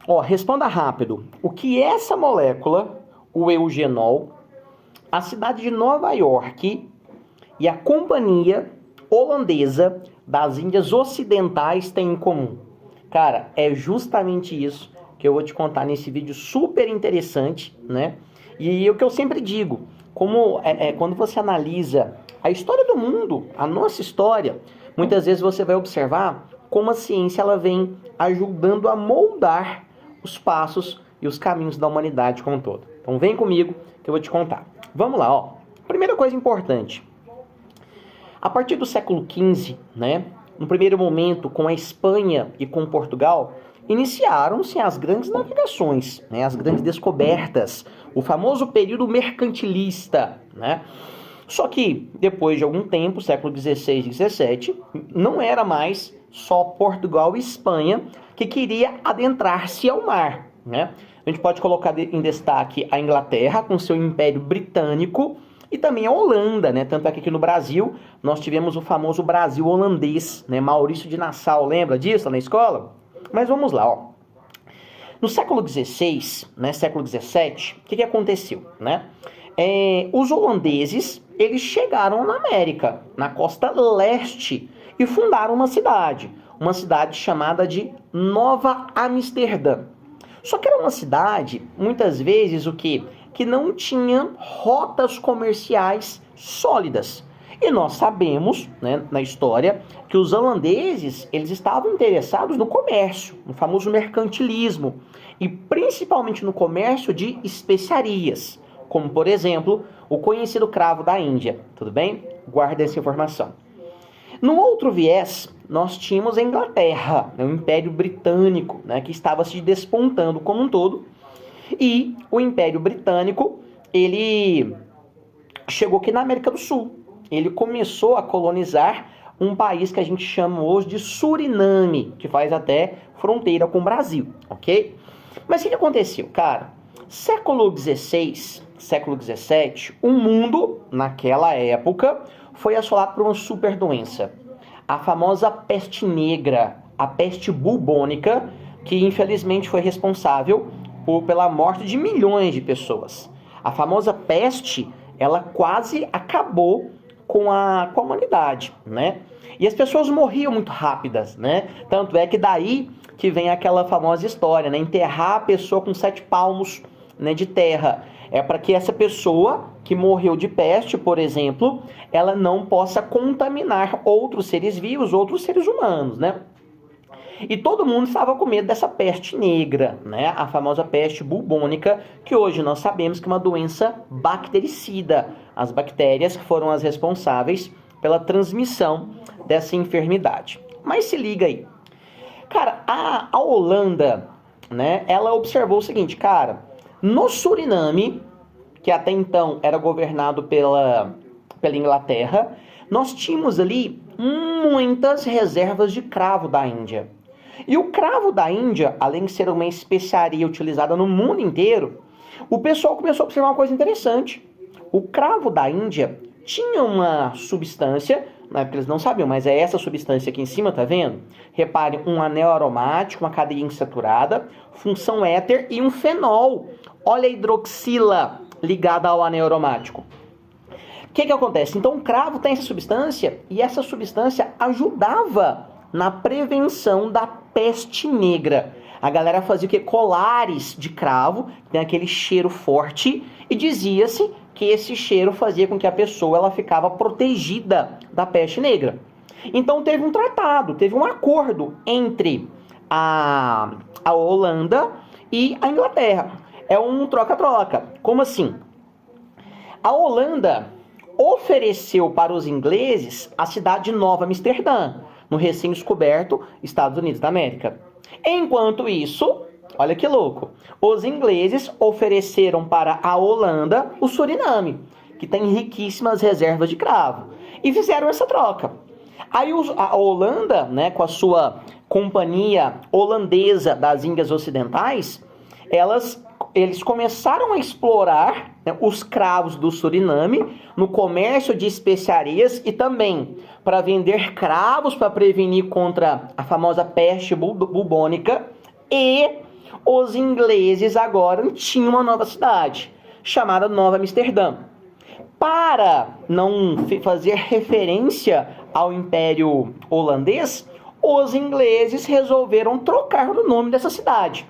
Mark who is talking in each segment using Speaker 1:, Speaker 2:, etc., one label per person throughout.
Speaker 1: Ó, responda rápido. O que é essa molécula, o eugenol, a cidade de Nova York e a companhia holandesa das Índias Ocidentais têm em comum? Cara, é justamente isso que eu vou te contar nesse vídeo super interessante, né? E o que eu sempre digo, quando você analisa a história do mundo, a nossa história, muitas vezes você vai observar como a ciência ela vem ajudando a moldar os passos e os caminhos da humanidade como um todo. Então vem comigo que eu vou te contar. Vamos lá, ó. Primeira coisa importante. A partir do século XV, né, no primeiro momento com a Espanha e com Portugal, iniciaram-se as grandes navegações, né, as grandes descobertas, o famoso período mercantilista, né? Só que depois de algum tempo, século XVI e XVII, não era mais só Portugal e Espanha que queria adentrar-se ao mar, né? A gente pode colocar em destaque a Inglaterra com seu Império Britânico e também a Holanda, né? Tanto é que aqui no Brasil nós tivemos o famoso Brasil holandês, né? Maurício de Nassau, lembra disso lá na escola? Mas vamos lá, ó. No século XVI, né, século XVII, o que aconteceu, né? Os holandeses, eles chegaram na América, na costa leste, e fundaram uma cidade chamada de Nova Amsterdã. Só que era uma cidade, muitas vezes, o quê? Que não tinha rotas comerciais sólidas. E nós sabemos, né, na história, que os holandeses, eles estavam interessados no comércio, no famoso mercantilismo, e principalmente no comércio de especiarias, como, por exemplo, o conhecido cravo da Índia. Tudo bem? Guarda essa informação. No outro viés, nós tínhamos a Inglaterra, né, o Império Britânico, né, que estava se despontando como um todo, e o Império Britânico, ele chegou aqui na América do Sul. Ele começou a colonizar um país que a gente chama hoje de Suriname, que faz até fronteira com o Brasil, ok? Mas o que aconteceu, cara? Século XVI, século XVII, o mundo, naquela época, foi assolado por uma super doença. A famosa peste negra, a peste bubônica, que infelizmente foi responsável pela morte de milhões de pessoas. A famosa peste, ela quase acabou com a humanidade, né? E as pessoas morriam muito rápidas, né? Tanto é que daí que vem aquela famosa história, né? Enterrar a pessoa com 7 palmos, né, de terra. É para que essa pessoa que morreu de peste, por exemplo, ela não possa contaminar outros seres vivos, outros seres humanos, né? E todo mundo estava com medo dessa peste negra, né? A famosa peste bubônica, que hoje nós sabemos que é uma doença bactericida. As bactérias foram as responsáveis pela transmissão dessa enfermidade. Mas se liga aí. Cara, a Holanda, né, ela observou o seguinte, cara, no Suriname, que até então era governado pela Inglaterra, nós tínhamos ali muitas reservas de cravo da Índia. E o cravo da Índia, além de ser uma especiaria utilizada no mundo inteiro, o pessoal começou a observar uma coisa interessante. O cravo da Índia tinha uma substância, na época eles não sabiam, mas é essa substância aqui em cima, tá vendo? Repare, um anel aromático, uma cadeia insaturada, função éter e um fenol. Olha a hidroxila ligada ao anel aromático. O que acontece? Então o cravo tem essa substância e essa substância ajudava na prevenção da peste negra. A galera fazia o quê? Colares de cravo, que tem aquele cheiro forte, e dizia-se que esse cheiro fazia com que a pessoa ela ficava protegida da peste negra. Então teve um tratado, teve um acordo entre a Holanda e a Inglaterra. É um troca-troca. Como assim? A Holanda ofereceu para os ingleses a cidade de Nova Amsterdã, no recém-descoberto Estados Unidos da América. Enquanto isso, olha que louco, os ingleses ofereceram para a Holanda o Suriname, que tem riquíssimas reservas de cravo, e fizeram essa troca. Aí a Holanda, né, com a sua companhia holandesa das Índias Ocidentais, eles começaram a explorar, né, os cravos do Suriname no comércio de especiarias e também para vender cravos para prevenir contra a famosa peste bubônica e Os ingleses agora tinham uma nova cidade, chamada Nova Amsterdã. Para não fazer referência ao Império Holandês, os ingleses resolveram trocar o nome dessa cidade.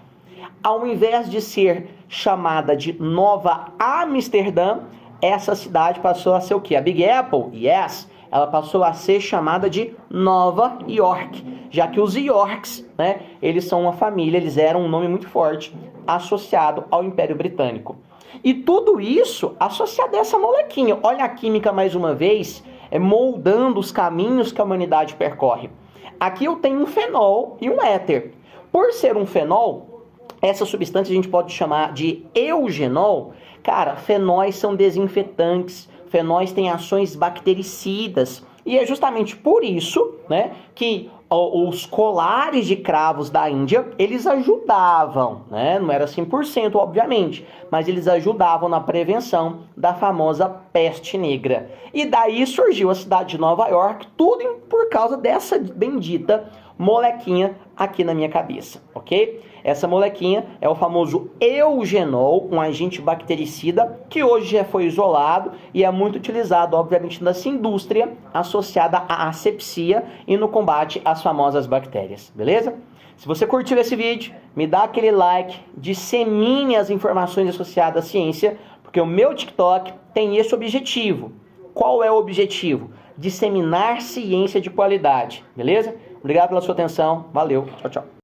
Speaker 1: Ao invés de ser chamada de Nova Amsterdã, essa cidade passou a ser o quê? A Big Apple? Yes! Ela passou a ser chamada de Nova York, já que os Yorks, né, eles são uma família, eles eram um nome muito forte associado ao Império Britânico. E tudo isso associado a essa molequinha. Olha a química mais uma vez, moldando os caminhos que a humanidade percorre. Aqui eu tenho um fenol e um éter. Por ser um fenol, essa substância a gente pode chamar de eugenol. Cara, fenóis são desinfetantes, fenóis têm ações bactericidas. E é justamente por isso, né, que os colares de cravos da Índia, eles ajudavam, né? Não era 100%, obviamente, mas eles ajudavam na prevenção da famosa peste negra. E daí surgiu a cidade de Nova York, tudo por causa dessa bendita molequinha aqui na minha cabeça, ok? Essa molequinha é o famoso eugenol, um agente bactericida que hoje já foi isolado e é muito utilizado, obviamente, nessa indústria associada à asepsia e no combate às famosas bactérias, beleza? Se você curtiu esse vídeo, me dá aquele like, dissemine as informações associadas à ciência, porque o meu TikTok tem esse objetivo. Qual é o objetivo? Disseminar ciência de qualidade, beleza? Obrigado pela sua atenção, valeu, tchau, tchau.